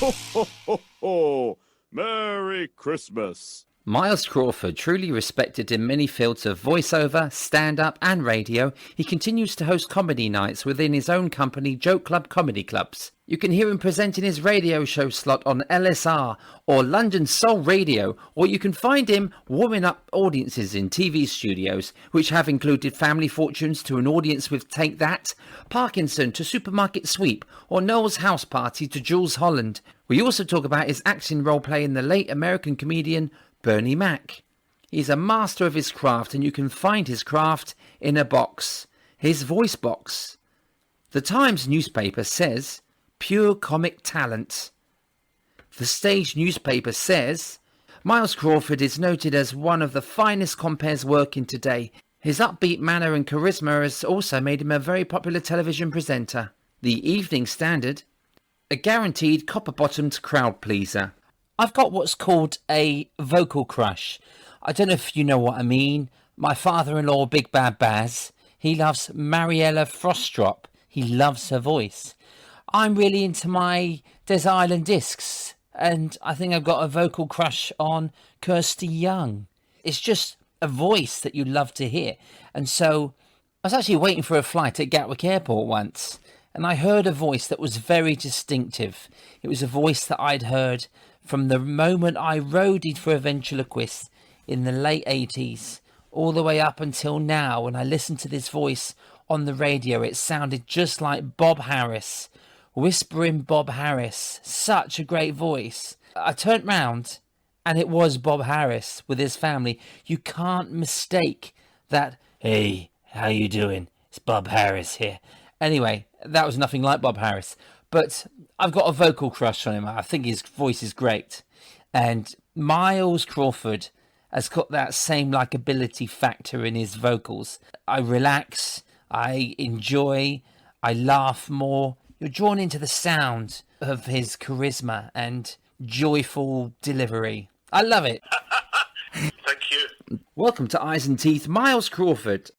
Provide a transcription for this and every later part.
Ho, ho, ho, ho. Merry Christmas. Miles Crawford, truly respected in many fields of voiceover, stand-up and radio, he continues to host comedy nights within his own company, Joke Club Comedy Clubs. You can hear him presenting his radio show slot on LSR or London Soul Radio, or you can find him warming up audiences in TV studios, which have included Family Fortunes to an audience with Take That, Parkinson to Supermarket Sweep, or Noel's House Party to Jules Holland. We also talk about his acting role playing the late American comedian Bernie Mac. He's a master of his craft, and you can find his craft in a box, his voice box. The Times newspaper says, pure comic talent. The Stage newspaper says, Miles Crawford is noted as one of the finest compares working today. His upbeat manner and charisma has also made him a very popular television presenter. The Evening Standard, a guaranteed copper-bottomed crowd pleaser. I've got what's called a vocal crush. I don't know if you know what I mean. My father-in-law, Big Bad Baz, he loves Mariella Frostrop. He loves her voice. I'm really into my Desert Island Discs, and I think I've got a vocal crush on Kirsty Young. It's just a voice that you love to hear. And so I was actually waiting for a flight at Gatwick Airport once, and I heard a voice that was very distinctive. It was a voice that I'd heard from the moment I roadied for a ventriloquist in the late 80s, all the way up until now. When I listened to this voice on the radio, it sounded just like Bob Harris, whispering Bob Harris. Such a great voice. I turned round and it was Bob Harris with his family. You can't mistake that, hey, how you doing? It's Bob Harris here. Anyway, that was nothing like Bob Harris. But I've got a vocal crush on him. I think his voice is great. And Miles Crawford has got that same likability factor in his vocals. I relax, I enjoy, I laugh more. You're drawn into the sound of his charisma and joyful delivery. I love it. Thank you. Welcome to Eyes and Teeth, Miles Crawford.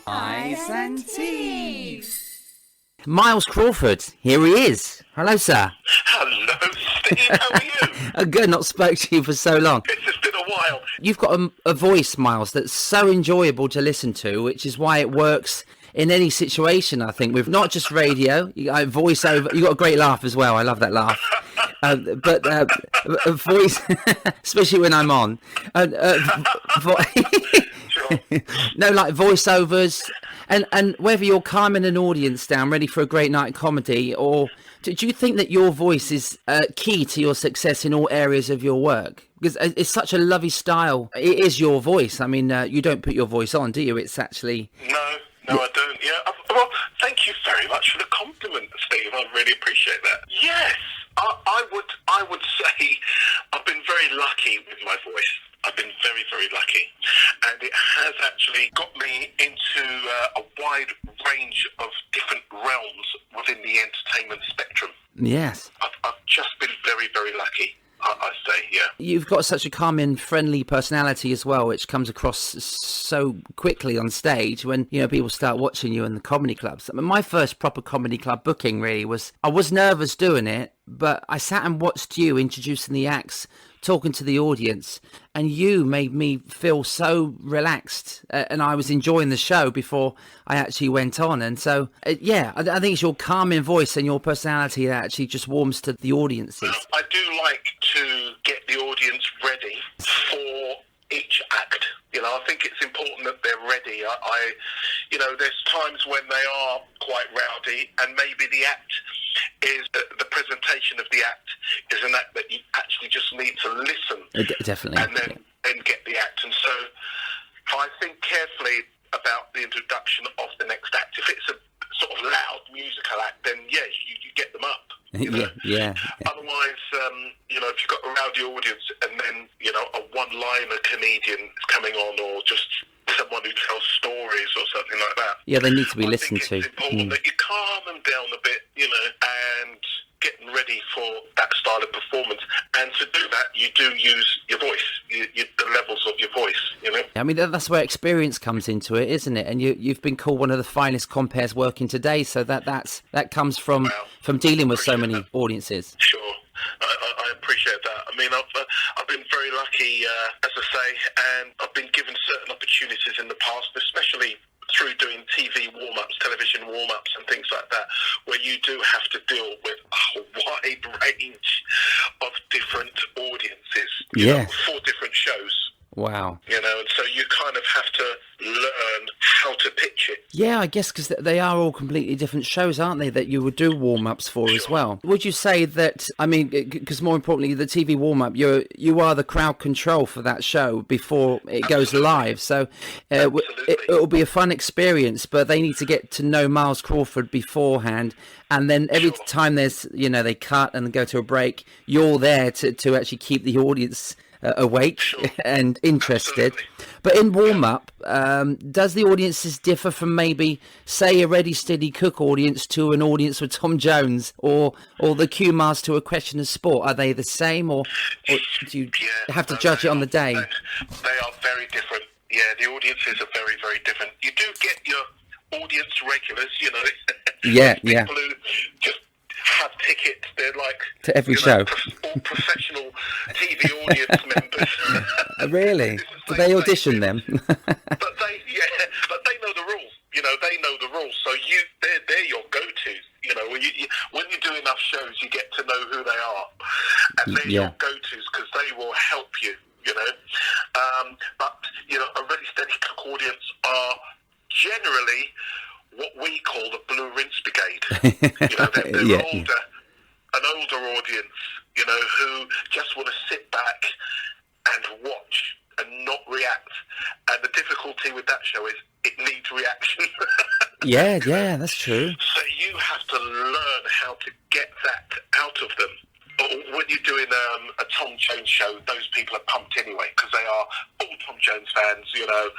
Eyes and Teeth. Miles Crawford, here he is. Hello, sir. Hello, Steve. How are you? Good, not spoke to you for so long. It's just been a while. You've got a voice, Miles, that's so enjoyable to listen to, which is why it works in any situation, I think, with not just radio. You got voiceover. You got a great laugh as well. I love that laugh. But a voice, especially when I'm on. Sure. No, like voiceovers, and whether you're calming an audience down, ready for a great night of comedy, or do you think that your voice is key to your success in all areas of your work? Because it's such a lovely style. It is your voice. I mean, you don't put your voice on, do you? It's actually... No, I don't. Yeah. Well, thank you very much for the compliment, Steve. I really appreciate that. Yes, I would say I've been very lucky with my voice. I've been very, very lucky. And it has actually got me into a wide range of different realms within the entertainment spectrum. Yes. I've just been very, very lucky. I say, yeah. You've got such a calming, friendly personality as well, which comes across so quickly on stage when, you know, people start watching you in the comedy clubs. I mean, my first proper comedy club booking really was, I was nervous doing it, but I sat and watched you introducing the acts, talking to the audience, and you made me feel so relaxed, and I was enjoying the show before I actually went on. And so, yeah, I think it's your calming voice and your personality that actually just warms to the audiences. I do like to get the audience ready for each act. You know, I think it's important that they're ready. You know, there's times when they are quite rowdy, and maybe the act is the presentation of the act is an act that you actually just need to listen, Definitely, and then get the act. And so, I think carefully about the introduction of the next act. If it's a sort of loud musical act, then yeah, you get them up. You know? yeah. Otherwise, you know, if you've got a rowdy audience and then, you know, a one-liner comedian is coming on, or just someone who tells stories or something like that. Yeah, they need to be listened to. It's important that you calm them down a bit, you know, and getting ready for that style of performance. And to do that, you you do use your voice, the levels of your voice, you know. I mean, that's where experience comes into it, isn't it? And you've been called one of the finest compares working today, so that comes from dealing with so many audiences. Sure, I appreciate that. I mean, I've been very lucky, as I say, and I've been given certain opportunities in the past, especially through doing TV warm-ups, television warm-ups and things like that, where you do have to deal with a wide range of different audiences. You know, 4 different shows. Wow. You know, and so you kind of have to learn how to pitch it. Yeah, I guess because they are all completely different shows, aren't they, that you would do warm-ups for as well. Would you say that, I mean, because more importantly, the TV warm-up, you are the crowd control for that show before it goes live. So it'll be a fun experience, but they need to get to know Miles Crawford beforehand. And then every time there's, you know, they cut and go to a break, you're there to actually keep the audience awake and interested. But in warm-up, does the audiences differ from maybe, say, a Ready Steady Cook audience to an audience with Tom Jones, or the Q Mars to a Question of Sport? Are they the same, or do you have to judge it on the day? They are very different. Yeah, the audiences are very, very different. You do get your audience regulars, you know. People who just have tickets. They're like to every show. All professional TV audience members. Really? Do they audition them? But they know the rules. You know, they know the rules. So they're your go-tos. You know, when you do enough shows, you get to know who they are, and they're your go-tos because they will help you. You know, but you know, a Ready Steady Cook audience are generally what we call the Blue Rinse Brigade. You know, they're an older audience, you know, who just want to sit back and watch and not react. And the difficulty with that show is it needs reaction. Yeah, that's true. So you have to learn how to get that out of them. But when you're doing a Tom Jones show, those people are pumped anyway because they are all Tom Jones fans, you know.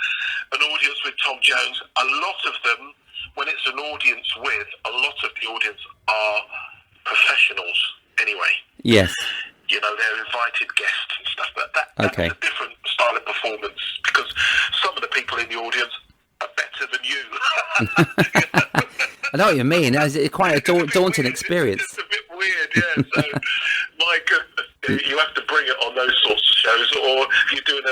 An audience with Tom Jones, a lot of them, when it's an audience with, a lot of the audience are professionals anyway. Yes. You know, they're invited guests and stuff. But that's a different style of performance because some of the people in the audience are better than you. I know what you mean. It's quite a daunting experience. It's a bit weird, yeah. So, my goodness, you have to bring it on those sorts of shows, or you're doing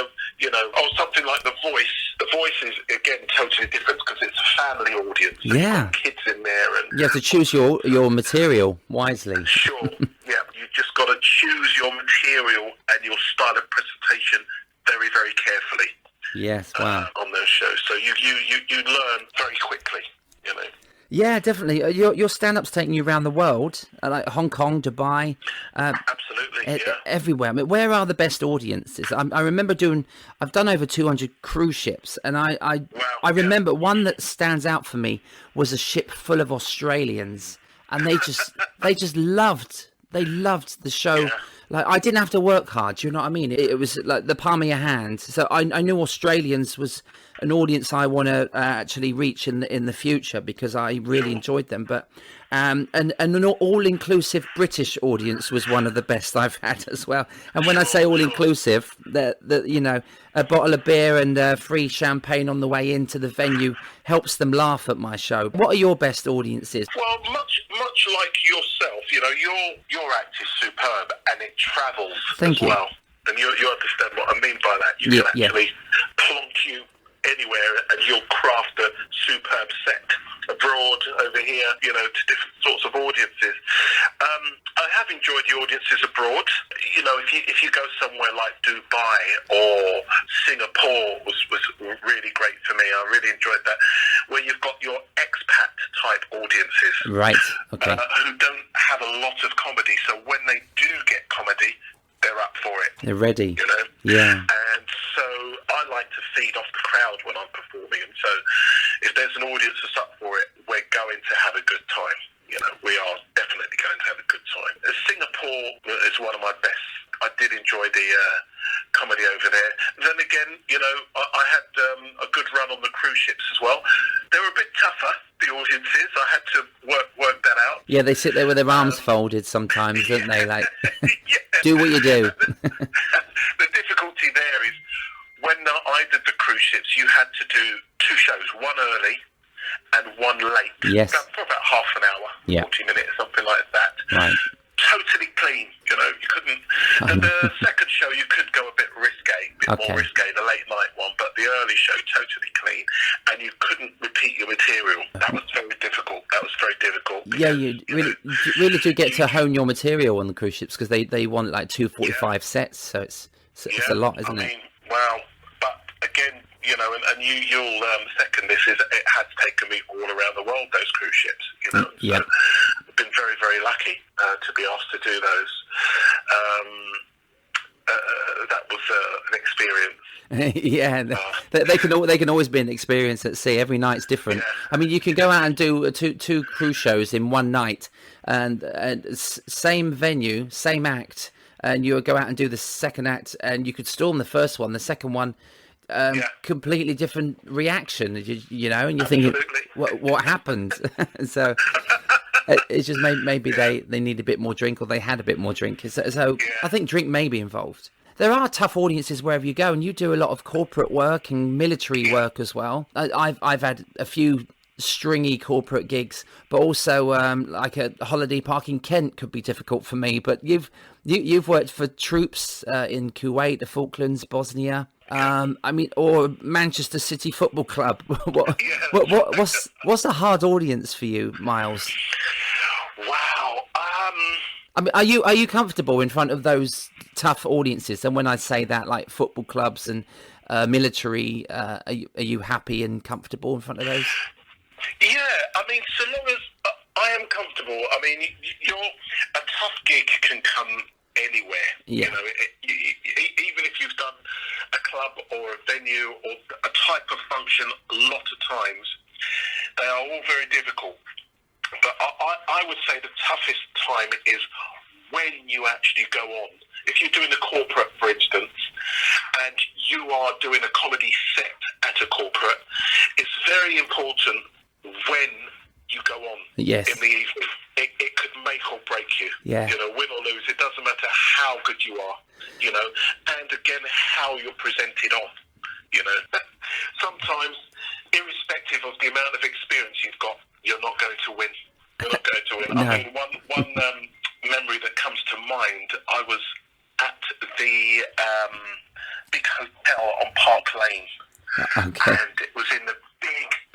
something like The Voice. The Voice is, again, totally different because it's a family audience. Yeah. Kids in there. And you have to choose your material wisely. Sure. Yeah, you just got to choose your material and your style of presentation very, very carefully. Yes, wow. On those shows. So you learn very quickly, you know. Yeah, definitely. Your stand-up's taking you around the world, like Hong Kong, Dubai. Absolutely, everywhere. I mean, where are the best audiences? I remember I've done over 200 cruise ships, and I remember one that stands out for me was a ship full of Australians, and they just loved the show. Yeah. Like, I didn't have to work hard, do you know what I mean? It was like the palm of your hand. So I knew Australians was an audience I want to actually reach in the future because I really enjoyed them. But and an all-inclusive British audience was one of the best I've had as well. And when I say all-inclusive, that you know, a bottle of beer and free champagne on the way into the venue helps them laugh at my show. What are your best audiences? Well, much like yourself, you know, your act is superb and it travels Thank you. Well. And you understand what I mean by that. You can actually plonk you anywhere and you'll craft a superb set abroad, over here, you know, to different sorts of audiences. I have enjoyed the audiences abroad. You know, if you go somewhere like Dubai or Singapore was really great for me. I really enjoyed that. Where you've got your expat type audiences. Right, okay. Who don't have a lot of comedy. So when they do get comedy, they're up for it. They're ready. You know? Yeah. And so I like to feed off the crowd when I'm performing. And so if there's an audience that's up for it, we're going to have a good time. You know, we are definitely going to have a good time. Singapore is one of my best. I did enjoy the comedy over there. Then again, you know, I had a good run on the cruise ships as well. They were a bit tougher, the audiences. I had to work that out. Yeah, they sit there with their arms folded sometimes, don't they? Like, do what you do. The difficulty there is when I did the cruise ships, you had to do 2 shows, one early and one late. Yes. For about half an hour, 40 minutes, something like that. Right. Totally clean, you couldn't. The second show you could go a bit risque, more risque, the late night one, but the early show totally clean, and you couldn't repeat your material. That was very difficult. Yeah, you really do get to hone your material on the cruise ships, because they want like 245 sets, so it's a lot, isn't it? Wow. But again, and you'll second this, is it has taken me all around the world, those cruise ships, So I've been very, very lucky to be asked to do those. That was an experience. They can always be an experience at sea. Every night's different. Yeah. I mean, you can go out and do two cruise shows in one night, and same venue, same act, and you go out and do the second act, and you could storm the first one. The second one, completely different reaction. And you're thinking, what happened? So. It's just maybe they need a bit more drink, or they had a bit more drink. So I think drink may be involved. There are tough audiences wherever you go, and you do a lot of corporate work and military work as well. I've had a few stringy corporate gigs, but also like a holiday park in Kent could be difficult for me. But you've worked for troops in Kuwait, the Falklands, Bosnia. Or Manchester City Football Club. What's a hard audience for you, Miles? Wow. Are you comfortable in front of those tough audiences? And when I say that, like football clubs and military, are you happy and comfortable in front of those? Yeah, so long as I am comfortable. A tough gig can come anywhere. Yeah. Even if you've done a club or a venue or a type of function a lot of times, they are all very difficult. But I would say the toughest time is when you actually go on. If you're doing a corporate, for instance, and you are doing a comedy set at a corporate, it's very important when you go on in the evening. It could make or break you. Yeah. Win or lose, it doesn't matter how good you are, and again, how you're presented on. Sometimes, irrespective of the amount of experience you've got, you're not going to win. No. One memory that comes to mind, I was at the big hotel on Park Lane. Okay. And it was in the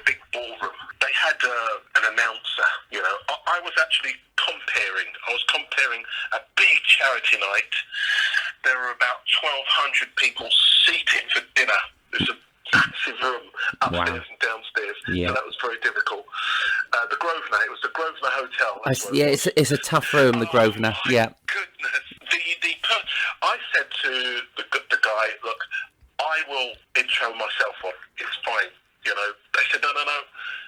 big ballroom. They had an announcer, I was actually comparing a big charity night. There were about 1,200 people seated for dinner. There's a massive room upstairs and downstairs. Yeah. So that was very difficult. The Grosvenor, it was the Grosvenor Hotel. It's a tough room, the Grosvenor. Yeah. Goodness. I said to the guy, look, I will intro myself on. It's fine. They said, no.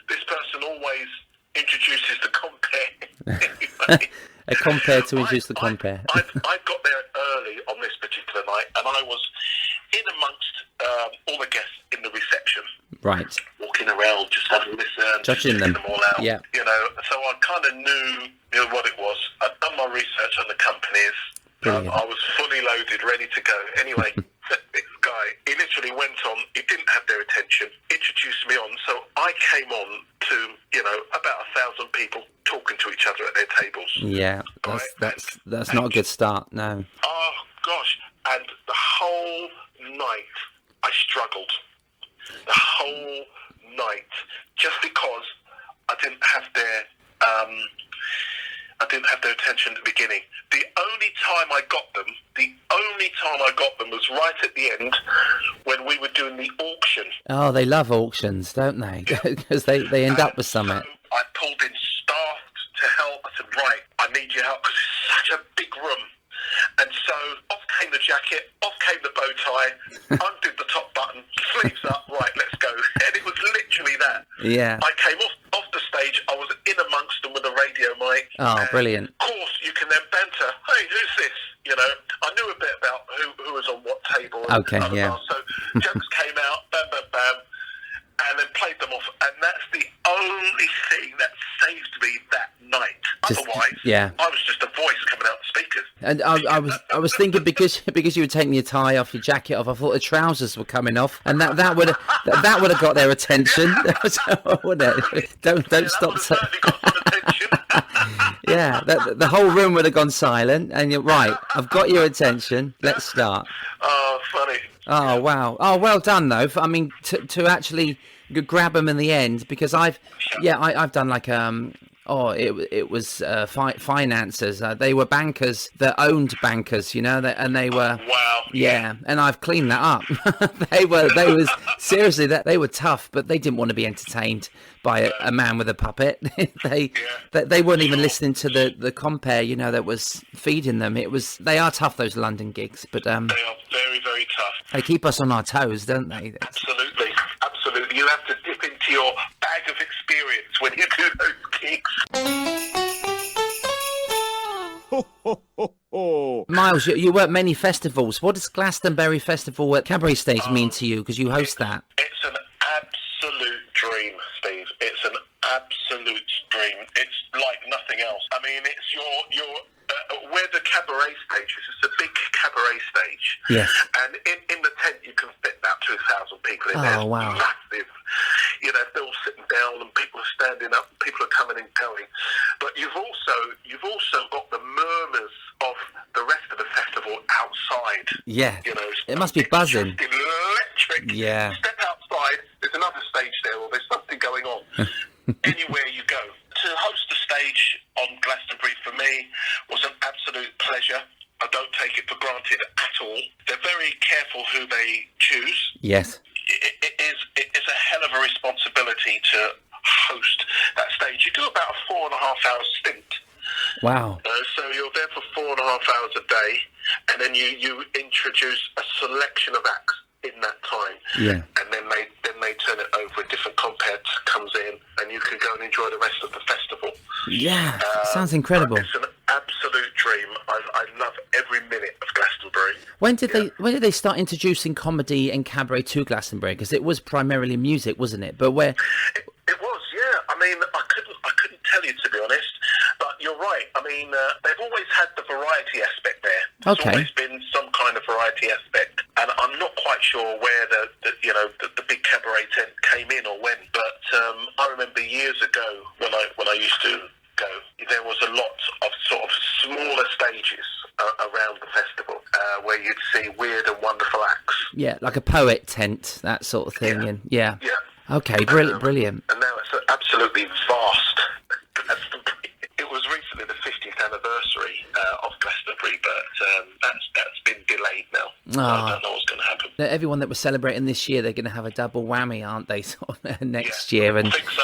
This person always introduces the compare. A compare to introduce the compare. I got there early on this particular night, and I was in amongst all the guests in the reception. Right. Walking around, just having a listen, judging them all out. Yeah. So I kind of knew what it was. I'd done my research on the companies. I was fully loaded, ready to go. Anyway, this guy, he literally went on. He didn't have their attention. Introduced me on, so I came on to about 1,000 people talking to each other at their tables. Yeah, that's not a good start. No. Oh gosh, and the whole night I struggled. The whole night, just because I didn't have their attention at the beginning. The only time I got them was right at the end when we were doing the auction. Oh, they love auctions, don't they? Because they end up with something. So I pulled in staff to help. I said, right, I need your help because it's such a big room. And so off came the jacket, off came the bow tie, undid the top button, sleeves up, right, let's go. And it was literally that. Yeah. I came off the stage, I was in amongst them with a radio mic. Oh, brilliant. Of course, you can then banter, hey, who's this? I knew a bit about who was on what table. Okay, yeah. So jokes came out, bam, bam, bam, and then played them off. And that's the only thing that saved me that night. Otherwise, I was just a voice coming out the speakers. And I was thinking because you were taking your tie off, your jacket off, I thought the trousers were coming off, and that would have got their attention. Don't stop. Certainly got some attention. Yeah, the whole room would have gone silent, and you're right. I've got your attention. Let's start. Oh, funny. Oh wow. Oh, well done though. I mean, to actually grab them in the end, because I've done like it was financiers. They were bankers that owned bankers, and they were. Wow. Yeah, and I've cleaned that up. they was seriously they were tough, but they didn't want to be entertained by a man with a puppet. They weren't even listening to the compere, that was feeding them. They are tough, those London gigs, but they are very, very tough. They keep us on our toes, don't they? Absolutely. You have to dip into your bag of experience when you do those gigs. Miles, you work many festivals. What does Glastonbury Festival at Cabaret stage mean to you? Because you host that. It's an absolute dream, Steve. It's an absolute dream. It's like nothing else. I mean, it's your where the Cabaret stage is. It's a big Cabaret stage. Yes. And in the tent you can fit about 2,000 people in there. Oh, wow. Massive. They're all sitting down and people are standing up and people are coming and going. But you've also got the murmurs of the rest of the festival outside. Yeah. It must be buzzing. It's just electric. Yeah. Step outside, there's another stage there, or there's something going on. Anywhere you go. To host the stage on Glastonbury for me was an absolute pleasure. I don't take it for granted at all. They're very careful who they choose. Yes. It is a hell of a responsibility to host that stage. You do about a 4.5 hour stint. Wow. So you're there for 4.5 hours a day, and then you introduce a selection of acts in that time. Yeah. And then they turn it over. A different compere comes in, and you can go and enjoy the rest of the festival. Yeah. Sounds incredible. It's an absolute dream. I love every minute of Glastonbury. When did they start introducing comedy and cabaret to Glastonbury? Because it was primarily music, wasn't it? But where it was, yeah. I mean, I couldn't tell you, to be honest. But you're right. I mean, they've always had the variety aspect there. There's always been some kind of variety aspect, and I'm not quite sure where the big cabaret tent came in or when. But I remember years ago when I used to go, there was a lot of sort of smaller stages around the festival where you'd see weird and wonderful acts. Yeah, like a poet tent, that sort of thing. Yeah. And okay, brilliant. And now it's absolutely vast. Glastonbury. It was recently the 50th anniversary of Glastonbury, but that's been delayed now. So I don't know what's going to happen. Everyone that was celebrating this year, they're going to have a double whammy, aren't they? Next year, and I think so.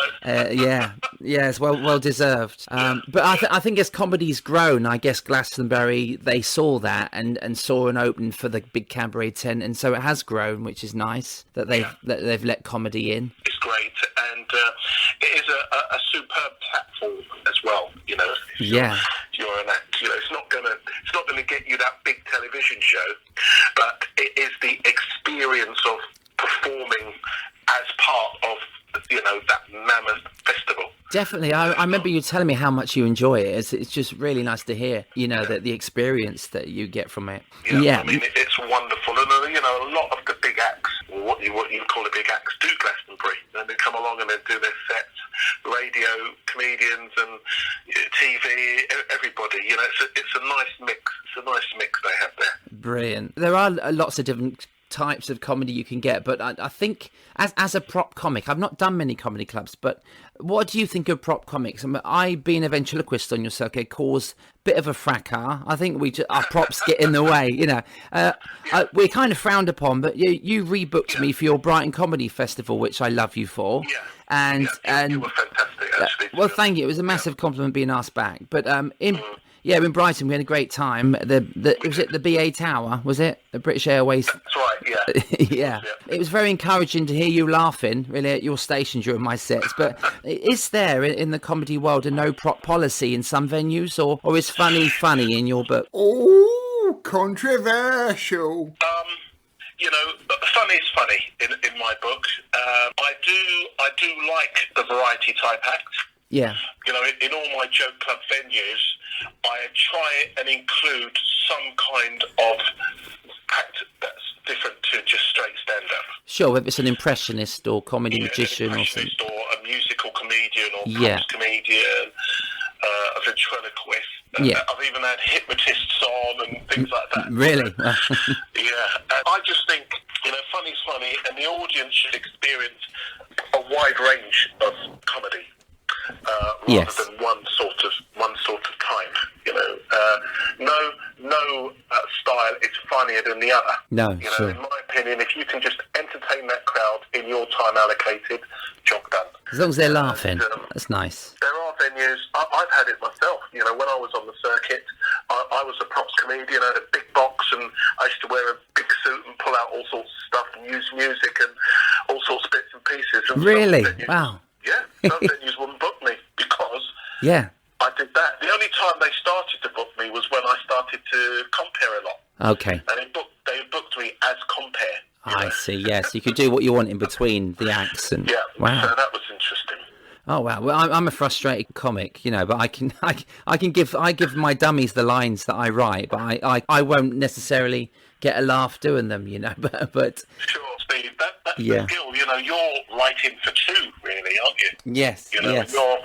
It's well deserved. But I think as comedy's grown, I guess Glastonbury, they saw that and saw an opening for the big cabaret tent, and so it has grown, which is nice that they've let comedy in. It's great, and it is a superb platform as well. You're an act. It's not gonna get you that big television show, but it is the experience of performing as part of that mammoth festival. Definitely. I remember you telling me how much you enjoy it. It's just really nice to hear, that the experience that you get from it. Yeah. I mean, it's wonderful. And, a lot of the big acts, or what you call the big acts, do Glastonbury. And they come along and they do their sets, radio, comedians and TV, everybody. It's a nice mix. It's a nice mix they have there. Brilliant. There are lots of different types of comedy you can get, but I think as a prop comic, I've not done many comedy clubs, but what do you think of prop comics? I being a ventriloquist on your circuit caused a bit of a fracas. I think our props get in the way, we're kind of frowned upon, but you rebooked me for your Brighton Comedy Festival, which I love you for. And you were fantastic, actually. Well, thank you. It was a massive compliment being asked back, but in Brighton we had a great time. Was it the BA Tower? Was it the British Airways? That's right. Yeah. It was very encouraging to hear you laughing really at your station during my sets. But is there in the comedy world a no prop policy in some venues, or is funny in your book? Oh, controversial. you know, fun is funny in my book. I do like the variety type act. Yeah. You know, in all my joke club venues, I try and include some kind of act that's different to just straight stand-up. Sure, if it's an impressionist or comedy magician an or something. Or a musical comedian or Yeah. comedian, a ventriloquist. Yeah. I've even had hypnotists on and things like that. Really? Yeah. And I just think, you know, funny's funny, and the audience should experience a wide range of comedy. Yes. Rather than one sort of type, you know. No style is funnier than the other. No, you know, sure. in my opinion, if you can just entertain that crowd in your time allocated, job done. As long as they're laughing, that's nice. There are venues, I've had it myself, you know, when I was on the circuit, I was a props comedian, I had a big box, and I used to wear a big suit and pull out all sorts of stuff and use music and all sorts of bits and pieces. And Really? some venues, Wow. Yeah, some venues wouldn't book me because Yeah. I did that. The only time they started to book me was when I started to compare a lot. Okay. And they booked me as compare. I see, yes. You could do what you want in between the acts. And, Yeah, wow. so that was interesting. Oh wow! Well, I'm a frustrated comic, you know, but I give my dummies the lines that I write, but I won't necessarily get a laugh doing them, you know. But Sure, Steve. That's Yeah. the skill. You know, you're writing for two, really, aren't you? yes, You know, yes, you're.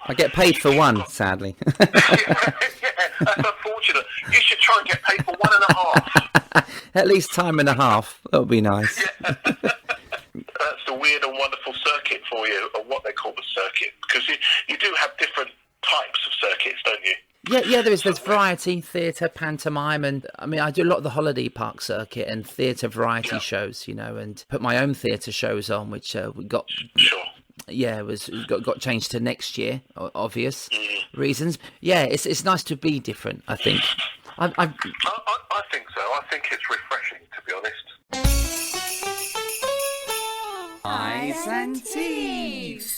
I get paid for one, sadly. Yeah, that's unfortunate. You should try and get paid for 1.5. At least time and a half. That would be nice. Yeah. That's the weird and wonderful circuit for you, or what they call the circuit, because you do have different types of circuits, don't you? Yeah. There's variety, theatre, pantomime, and I mean I do a lot of the holiday park circuit and theatre variety shows, you know, and put my own theatre shows on, which we got. Sure. Yeah, it was got changed to next year, obvious reasons. Yeah, it's nice to be different, I think. I think so. I think it's refreshing, to be honest. Eyes and teeth.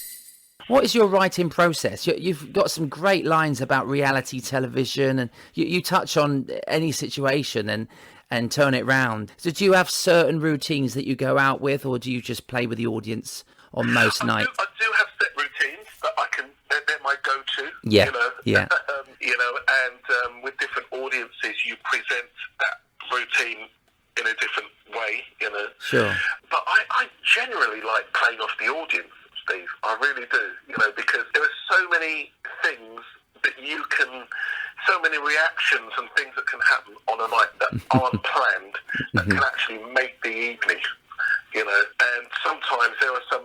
What is your writing process? You've got some great lines about reality television, and you touch on any situation and turn it round. So do you have certain routines that you go out with, or do you just play with the audience on most nights? I do have set routines that they're my go-to. Yeah, You know, yeah. You know, and with different audiences, you present that routine in a different way, you know. Sure. But I generally like playing off the audience, Steve. I really do, you know, because there are so many things that so many reactions and things that can happen on a night that aren't planned that can actually make the evening, you know. And sometimes there are some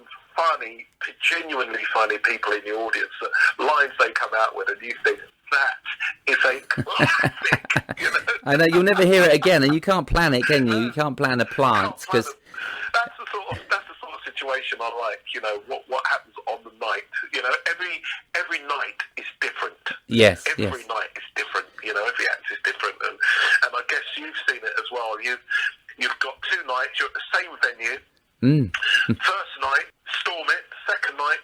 genuinely funny people in the audience, that lines they come out with, and you think, that is a classic, you know. I know you'll never hear it again, and you can't plan it, can you? You can't plan a plant because that's the sort of situation I like. You know, what happens on the night. You know, every night is different. yes. Every night is different. You know, every act is different, and I guess you've seen it as well. You've got two nights. You're at the same venue. First night, storm it. Second night,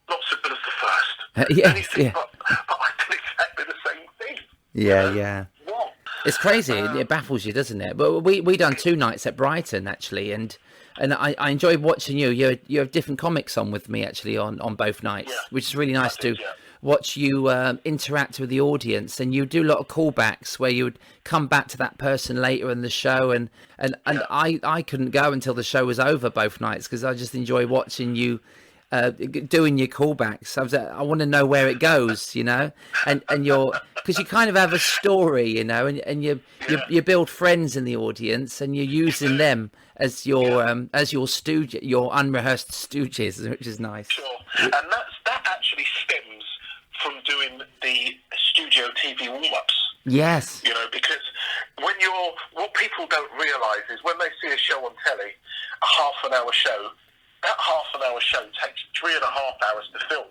not so good as the first. Yes, And you think, yeah. but I did exactly the same thing. Yeah. What? It's crazy. It baffles you, doesn't it? But we done 2 nights at Brighton actually, and I enjoy watching you. You have different comics on with me actually on both nights, which is really nice to watch you interact with the audience. And you do a lot of callbacks where you would come back to that person later in the show, and I couldn't go until the show was over both nights because I just enjoy watching you. Doing your callbacks, I want to know where it goes, you know, and because you kind of have a story, you know, and you build friends in the audience, and you're using them as your stooge, your unrehearsed stooges, which is nice. Sure, and that actually stems from doing the studio TV warm-ups. Yes. You know, because what people don't realise is when they see a show on telly, a half-an-hour show. That half-an-hour show takes 3.5 hours to film,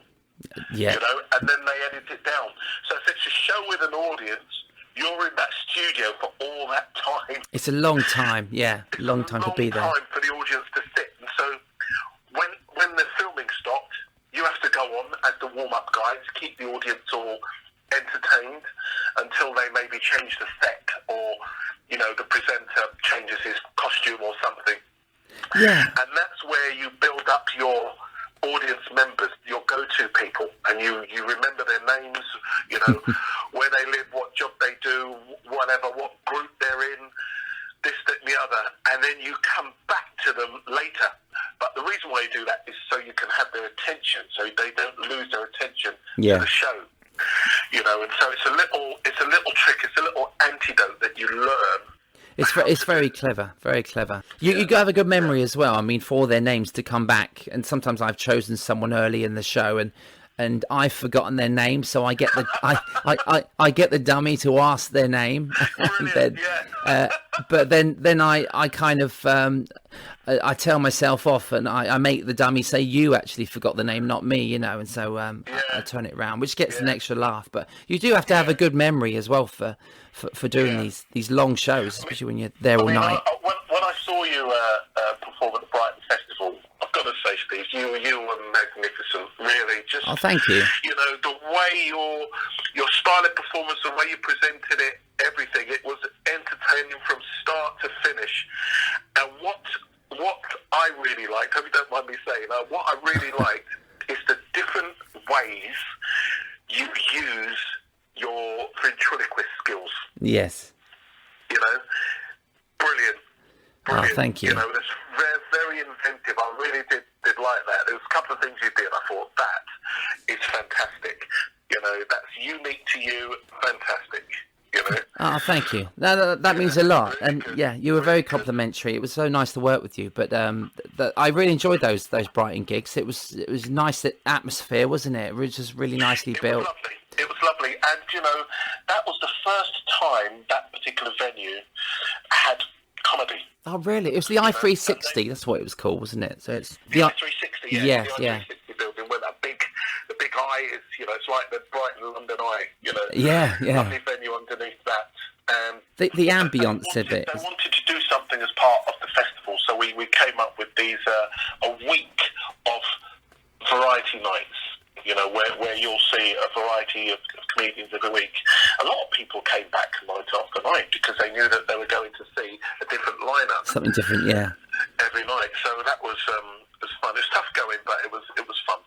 Yeah. you know, and then they edit it down. So if it's a show with an audience, you're in that studio for all that time. It's a long time, yeah, long time to be there. Long time for the audience to sit. And so when the filming stopped, you have to go on as the warm-up guy to keep the audience all entertained until they maybe change the set, or, you know, the presenter changes his costume costume or something. Yeah. And that's where you build up your audience members, your go-to people, and you remember their names, you know, where they live, what job they do, whatever, what group they're in, this, that, and the other, and then you come back to them later. But the reason why you do that is so you can have their attention, so they don't lose their attention to the show. You know, and so it's a little trick, it's a little antidote that you learn. It's very clever, very clever. You got to have a good memory as well. I mean, for their names to come back, and sometimes I've chosen someone early in the show, and I've forgotten their name, so I get the I get the dummy to ask their name, and then, but then I kind of I tell myself off, and I make the dummy say you actually forgot the name, not me, you know, and so I turn it around, which gets an extra laugh. But you do have to have a good memory as well for doing these long shows, especially when you're there all night. When I saw you perform at the Brighton Festival, I've got to say, Steve, you were magnificent. Really, just thank you. You know, the way your style of performance, the way you presented it, everything. It was entertaining from start to finish. And what I really liked, hope you don't mind me saying, what I really liked is the different ways you use your ventriloquist skills. Yes. You know, brilliant. Oh, thank you. You know, it's very, very inventive. I really did like that. There was a couple of things you did. I thought, that is fantastic. You know, that's unique to you. Fantastic. You know. Oh, thank you. That means a lot. And yeah, you were very complimentary. It was so nice to work with you. But I really enjoyed those Brighton gigs. It was nice atmosphere, wasn't it? It was just really nicely built. It was lovely. And, you know, that was the first time that particular venue had comedy. Oh, really? It was the I-360. That's what it was called, wasn't it? So it's the I-360, yeah. The I-360 building where the big eye is, you know, it's like the Brighton London Eye, you know. Yeah. Lovely venue underneath that. The ambience of it. They wanted to do something as part of the festival, so we came up with these, a week of variety nights. You know, where you'll see a variety of comedians every week. A lot of people came back night after night because they knew that they were going to see a different lineup. Something different, yeah. Every night. So that was fun. It was tough going, but it was fun.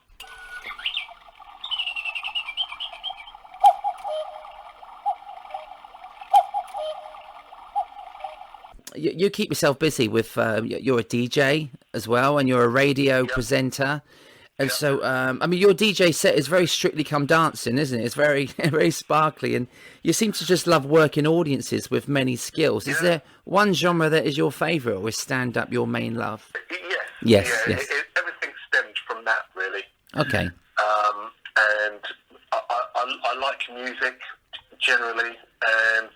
You keep yourself busy with, you're a DJ as well, and you're a radio presenter. And so, I mean, your DJ set is very Strictly Come Dancing, isn't it? It's very, very sparkly, and you seem to just love working audiences with many skills. Is there one genre that is your favourite, or is stand-up your main love? Yes. Everything stemmed from that, really. Okay. And I like music generally, and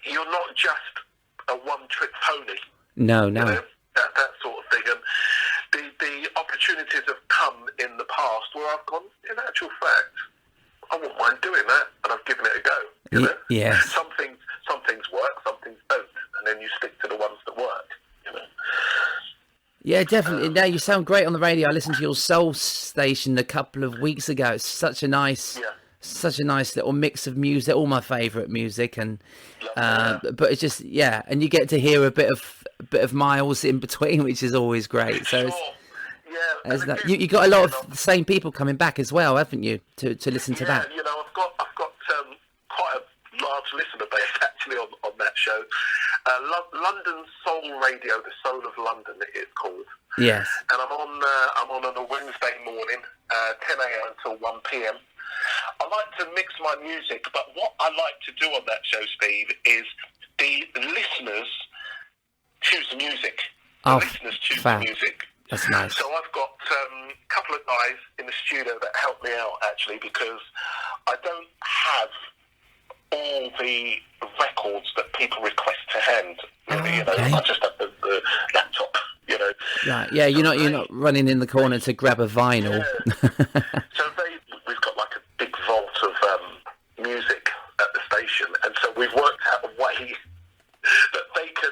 you're not just a one-trick pony. No. You know, that sort of thing. And the opportunities have come in the past where I've gone, in actual fact, I wouldn't mind doing that, and I've given it a go. You know? Yes. Some things work, some things don't, and then you stick to the ones that work. You know. Yeah, definitely. Now you sound great on the radio. I listened to your soul station a couple of weeks ago. It's such a nice little mix of music. All my favourite music, and but it's just and you get to hear a bit of Miles in between, which is always great. So you got a lot of the same people coming back as well, haven't you, to listen to that? You know, I've got quite a large listener base actually on that show. London Soul Radio, the Soul of London, it is called. Yes. And I'm on a Wednesday morning, 10 a.m. until 1 p.m. I like to mix my music, but what I like to do on that show, Steve, is the listeners choose the music. The listeners choose the music. That's nice. So I've got a couple of guys in the studio that help me out, actually, because I don't have all the records that people request to hand. Really, you know, I just have the laptop. You know. Right. Yeah. You're not running in the corner to grab a vinyl. Yeah. So we've got like a big vault of music at the station, and so we've worked out a way that they can,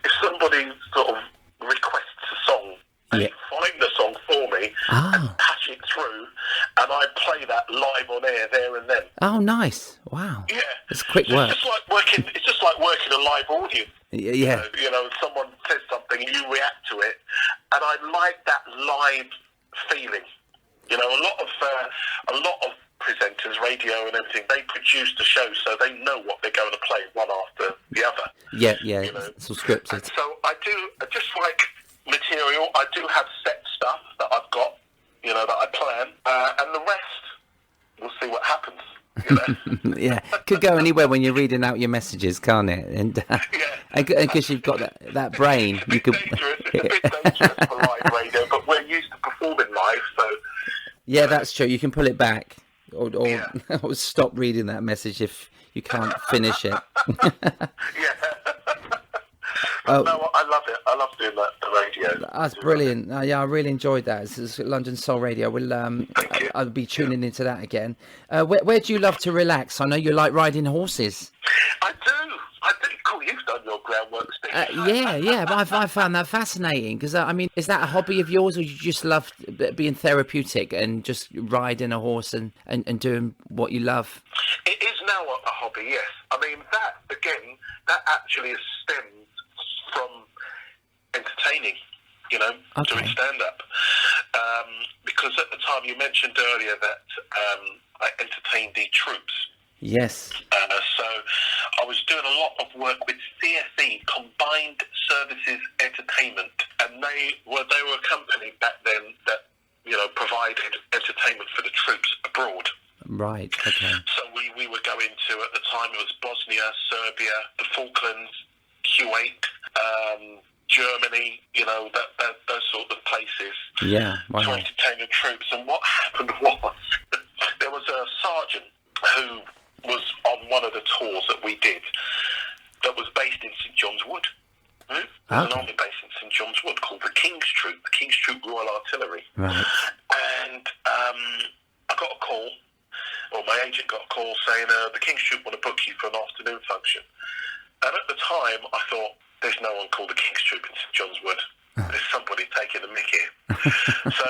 if somebody sort of requests a song, they find the song for me and patch it through, and I play that live on air there and then. Oh, nice! Wow. Yeah, it's quick work. It's just like working a live audience. Yeah. You know, someone says something, you react to it, and I like that live feeling. You know, a lot of presenters, radio and everything, they produce the show so they know what they're going to play one after the other. Yeah, you know? It's all scripted. And so I do, just like material, I do have set stuff that I've got, you know, that I plan, and the rest, we'll see what happens. You know? Yeah, could go anywhere when you're reading out your messages, can't it? And because you've got that brain, it's a bit dangerous. It's a bit dangerous for live radio, but we're used to performing live, so. Yeah, that's true. You can pull it back, or or stop reading that message if you can't finish it. No, I love it. I love doing that, the radio. That's brilliant. Yeah, I really enjoyed that. It's London Soul Radio. I'll be tuning into that again. Where do you love to relax? I know you like riding horses. I do. Cool, you've done your groundwork, Steve. Yeah. But I found that fascinating because, I mean, is that a hobby of yours, or you just love being therapeutic and just riding a horse and doing what you love? It is now a hobby, yes. I mean, that actually stems from entertaining, you know, doing stand-up. Because at the time you mentioned earlier that I entertained the troops. Yes. So I was doing a lot of work with CSE, Combined Services Entertainment, and they were a company back then that, you know, provided entertainment for the troops abroad. Right, okay. So we were going to, at the time it was Bosnia, Serbia, the Falklands, Kuwait, Germany, you know, those sort of places. Yeah, wow. To entertain the troops. And what happened was, there was a sergeant who was on one of the tours that we did that was based in St John's Wood. There's an army base in St John's Wood called the King's Troop Royal Artillery. Right. And I got a call, or my agent got a call saying the King's Troop want to book you for an afternoon function. And at the time, I thought, there's no one called the King's Troop in St John's Wood. There's somebody taking the mick here. So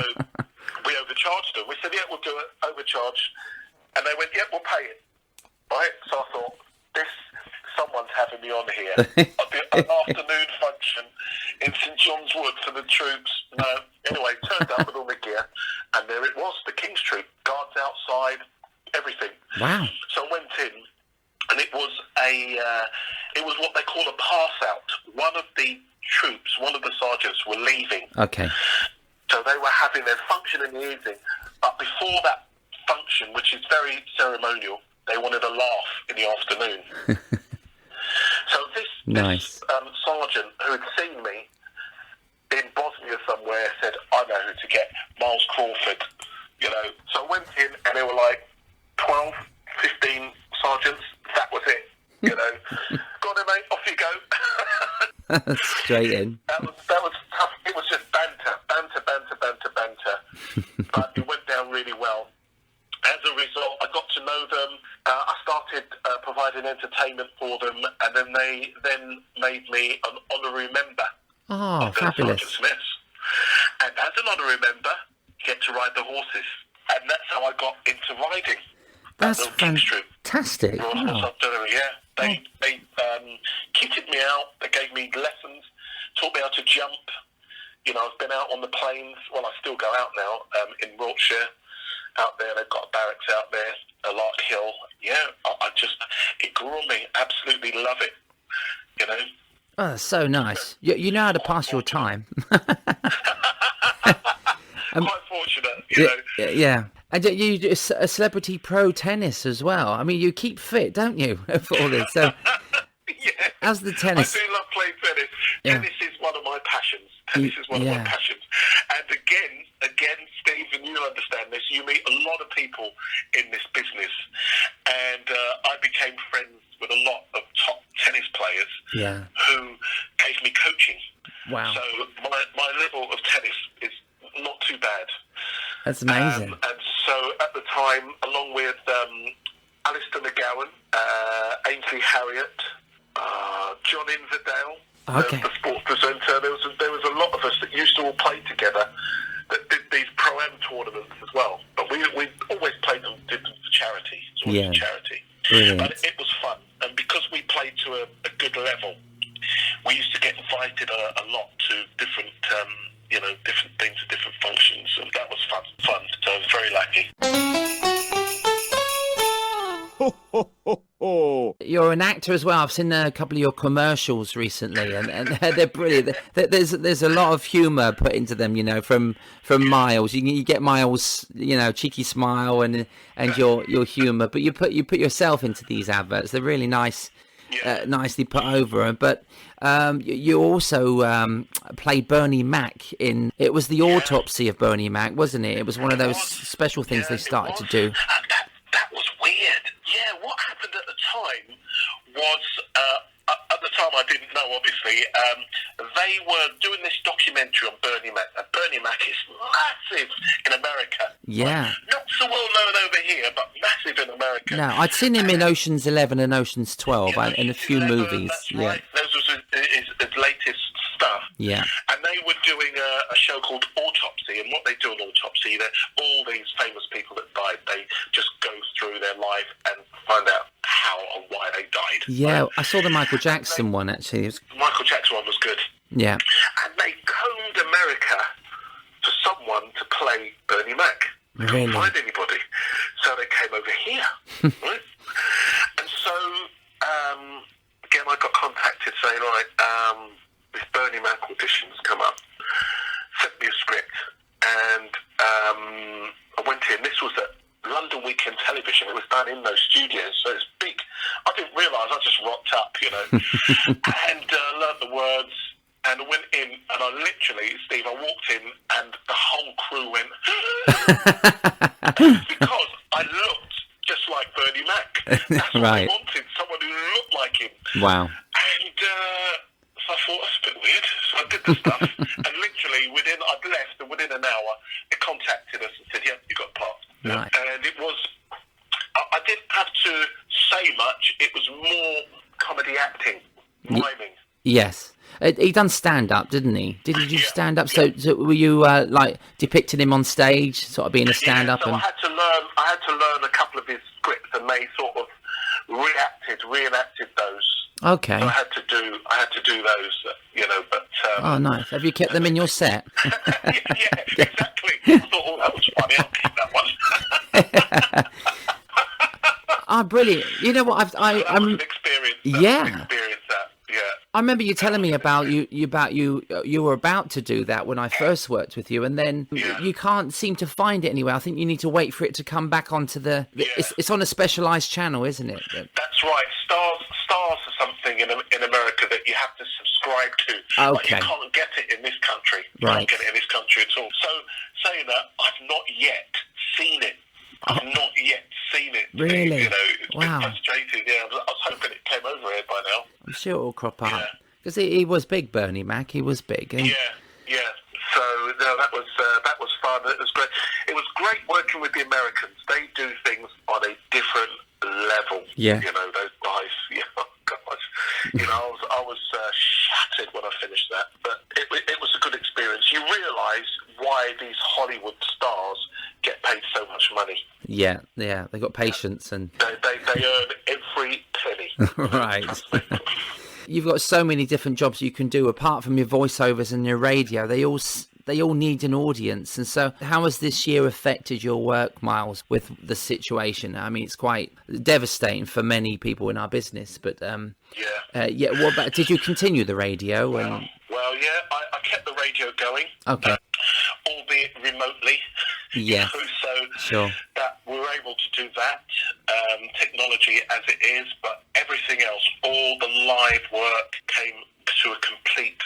we overcharged them. We said, yeah, we'll do it, overcharge. And they went, yeah, we'll pay it. Right? So I thought, someone's having me on here. An afternoon function in St John's Wood for the troops. No. Anyway, turned up with all the gear, and there it was, the King's Troop. Guards outside, everything. Wow. So I went in, and it was what they call a pass out. One of the troops, one of the sergeants were leaving. Okay. So they were having their function in the evening, but before that function, which is very ceremonial, they wanted a laugh in the afternoon. So this sergeant who had seen me in Bosnia somewhere said, I know who to get, Miles Crawford, you know. So I went in and there were like 12, 15 sergeants. That was it, you know. Go on then, mate, off you go. Straight in. That was tough. It was just banter. But it went down really well. As a result, I got to know them. I started providing entertainment for them, and then they made me an honorary member of their fabulous. Sergeant Smiths. And as an honorary member, you get to ride the horses. And that's how I got into riding. That's fantastic. Wow. They kitted me out. They gave me lessons, taught me how to jump. You know, I've been out on the plains. Well, I still go out now in Wiltshire. Out there, they've got barracks out there, a Lark Hill. Yeah, it grew on me. Absolutely love it. You know. Oh, that's so nice. You know how to pass your time. Quite fortunate, you know. Yeah. And you do a celebrity pro tennis as well. I mean, you keep fit, don't you, for all this? So, yeah. How's the tennis? I do love playing tennis. Yeah. Tennis is one of my passions. And again, Stephen, you'll understand this. You meet a lot of people in this business, and I became friends with a lot of top tennis players who gave me coaching. Wow. So my level of tennis is not too bad. That's amazing. And so at the time, along with Alistair McGowan, Ainsley Harriott, John Inverdale, the sports presenter, there was a lot of us that used to all play together that did these pro-am tournaments as well. But we towards Yeah. charity. Brilliant. But it was fun, and because we played to a good level, we used to get invited a lot to different, different things, different functions, and that was fun. So I was very lucky. Ho, ho, ho, ho. You're an actor as well. I've seen a couple of your commercials recently, and they're brilliant. There's a lot of humour put into them, from Miles. You get Miles, cheeky smile and your humour, but you put yourself into these adverts. They're really nice, nicely put over. But you also played Bernie Mac in. It was the autopsy of Bernie Mac, wasn't it? It was one of those special things they started to do. That was weird. Yeah, what happened at the time was, at the time I didn't know, obviously, they were doing this documentary on Bernie Mac. And Bernie Mac is massive in America. Yeah. Right? Not so well known over here, but massive in America. No, I'd seen him in Ocean's 11 and Ocean's 12 and a few 11, movies. That's Yeah. right. Those was his latest stuff. Yeah. And they were doing a show called Autopsy, and what they do in Autopsy, all these famous people that died, they just go through their life and find out how and why they died. Yeah, I saw the Michael Jackson one, actually. The Michael Jackson one was good. Yeah. And they combed America for someone to play Bernie Mac. They couldn't Really? find anybody. So they came over here. Right? And so, again, I got contacted saying, right, this Bernie Mac audition's come up. Sent me a script. And I went in. This was at London Weekend Television. It was done in those studios, so it's big. I didn't realise. I just rocked up, and learnt the words. And I went in, and I literally, Steve, I walked in, and the whole crew went, because I looked just like Bernie Mac. That's what Right. I wanted, someone who looked like him. Wow. And so I thought, that's a bit weird. So I did the stuff, and literally, I'd left, and within an hour, they contacted us and said, yeah, you got part. Right. And it was, I didn't have to say much. It was more comedy acting, miming. Yes. He done stand-up, didn't he? Did he do Yeah. stand-up? So were you, depicting him on stage, sort of being a stand-up? Yeah, so I had to learn a couple of his scripts, and they sort of reenacted those. Okay. So I had to do those, but... Oh, nice. Have you kept them in your set? yeah, exactly. I thought, oh, that was funny. I'll keep that one. Oh, brilliant. You know what? That was an experience. Yeah. Yeah. I remember you telling me about you were about to do that when I first worked with you, and then you can't seem to find it anywhere. I think you need to wait for it to come back onto the. It's on a specialised channel, isn't it? That's right. Stars are something in America that you have to subscribe to. Okay. Like, you can't get it in this country. You Right. can't get it in this country at all. So saying that, I've not yet seen it. I've not yet seen it. Really? It's Wow. been frustrating. Yeah, I was hoping it came over here by now. I'm sure it'll crop up Yeah. because he was big, Bernie Mac. He was big. And... Yeah. So no, that was fun. It was great. It was great working with the Americans. They do things on a different level. Yeah. Those guys. Yeah, oh God. I was shattered when I finished that. But it was a good experience. You realise why these Hollywood stars get paid so much money. Yeah. They got patience and. They earn every penny. Right. You've got so many different jobs you can do apart from your voiceovers and your radio. They all need an audience. And so how has this year affected your work, Miles, with the situation? I mean, it's quite devastating for many people in our business, but what about, did you continue the radio? Well, yeah, I kept the radio going. Okay. Albeit remotely. Yeah. So Sure. that we were able to do that, technology as it is, but everything else, all the live work came to a complete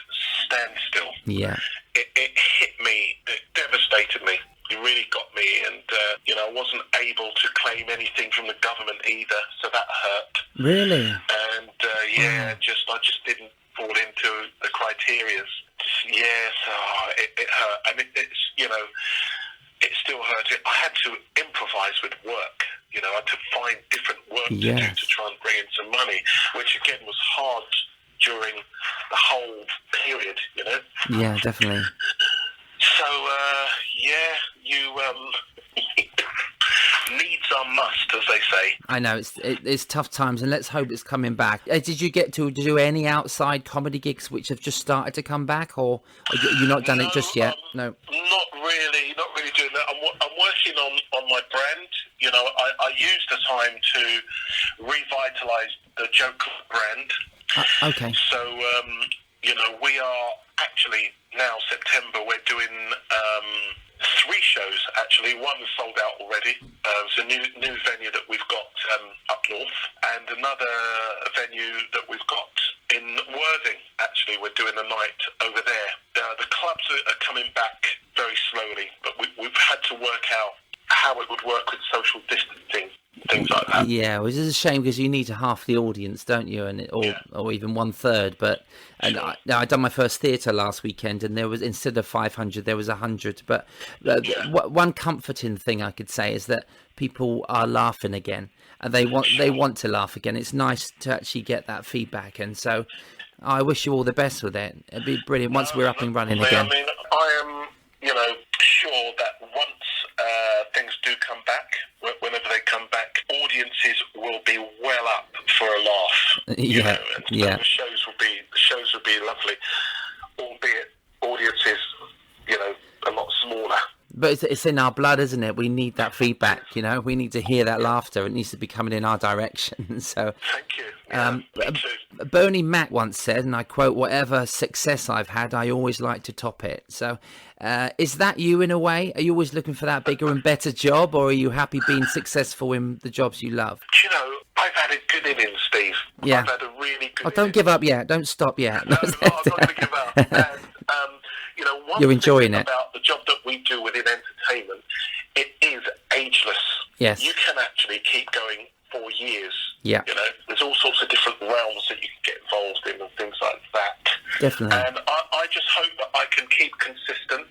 standstill. Yeah. It hit me, it devastated me. It really got me, and I wasn't able to claim anything from the government either, so that hurt. Really? And I just didn't fall into the criteria. Yes, it hurt, and it still hurt. I had to improvise with work. I had to find different work to do to try and bring in some money, which again was hard during the whole period. Yeah, definitely. So you needs are must, as they say. I know it's tough times, and let's hope it's coming back. Did you get to do any outside comedy gigs which have just started to come back, or you've not done it just yet? No, not really doing that. I'm working on my brand. You know, I use the time to revitalise the Joke Club brand. Okay. So, you know, we are actually now September. We're doing 3 shows actually. One is sold out already. It's a new venue that we've got up north, and another venue that we've got in Worthing. Actually, we're doing a night over there. The clubs are coming back very slowly, but we've had to work out how it would work with social distancing, things like that. Yeah, which is a shame because you need half the audience, don't you? And or even 1/3. But Sure. I done my first theatre last weekend, and there was, instead of 500, there was 100. But one comforting thing I could say is that people are laughing again, and they want to laugh again. It's nice to actually get that feedback, and so I wish you all the best with it. It'd be brilliant once we're up and running again. I mean, I am, you know, sure that once things do come back, whenever they come back, audiences will be well up for a laugh. You know, and so the shows will be lovely, albeit audiences, you know, a lot smaller. But it's in our blood, isn't it? We need that feedback, you know. We need to hear that laughter. It needs to be coming in our direction. So, thank you. Yeah, me too. Bernie Mac once said, and I quote, "Whatever success I've had, I always like to top it." So, is that you in a way? Are you always looking for that bigger and better job, or are you happy being successful in the jobs you love? You know, I've had a good innings, Steve. Yeah. I've had a really good. Don't give up yet. Don't stop yet. No, I'm not going to give up. And, you know, one You're thing enjoying it. about the job that we do within entertainment, it is ageless. Yes. You can actually keep going for years. Yeah. You know, there's all sorts of different realms that you can get involved in and things like that. Definitely. And I just hope that I can keep consistent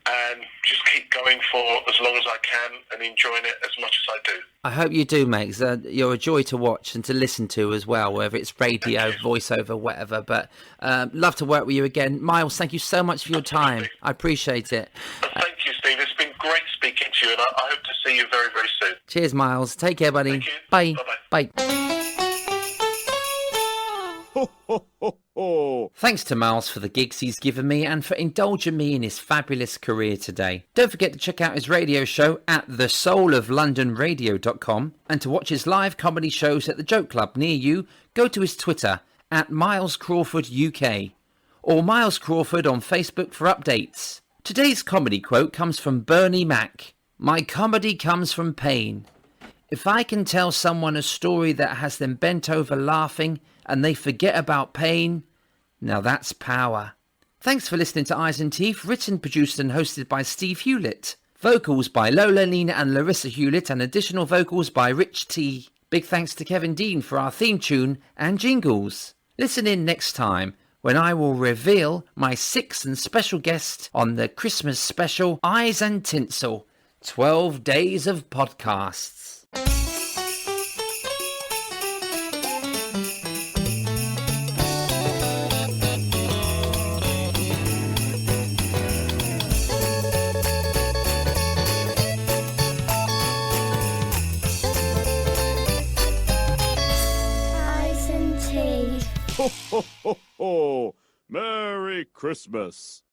and just keep going for as long as I can and enjoying it as much as I do. I hope you do, mate. 'Cause, you're a joy to watch and to listen to as well, whether it's radio, voiceover, whatever. But love to work with you again. Miles, thank you so much for your time. I appreciate it. Thank you, Steve. It's been great speaking to you, and I hope to see you very, very soon. Cheers, Miles. Take care, buddy. Thank you. Bye. Bye-bye. Bye. Ho, ho, ho, ho. Thanks to Miles for the gigs he's given me and for indulging me in his fabulous career today. Don't forget to check out his radio show at thesouloflondonradio.com, and to watch his live comedy shows at the Joke Club near you, go to his Twitter at Miles Crawford UK or Miles Crawford on Facebook for updates. Today's comedy quote comes from Bernie Mac. "My comedy comes from pain. If I can tell someone a story that has them bent over laughing and they forget about pain, now that's power." Thanks for listening to Eyes and Teeth, written, produced and hosted by Steve Hewlett. Vocals by Lola, Nina and Larissa Hewlett, and additional vocals by Rich T. Big thanks to Kevin Dean for our theme tune and jingles. Listen in next time when I will reveal my 6th and special guest on the Christmas special Eyes and Tinsel, 12 days of podcasts. Ho, ho, ho, ho. Merry Christmas.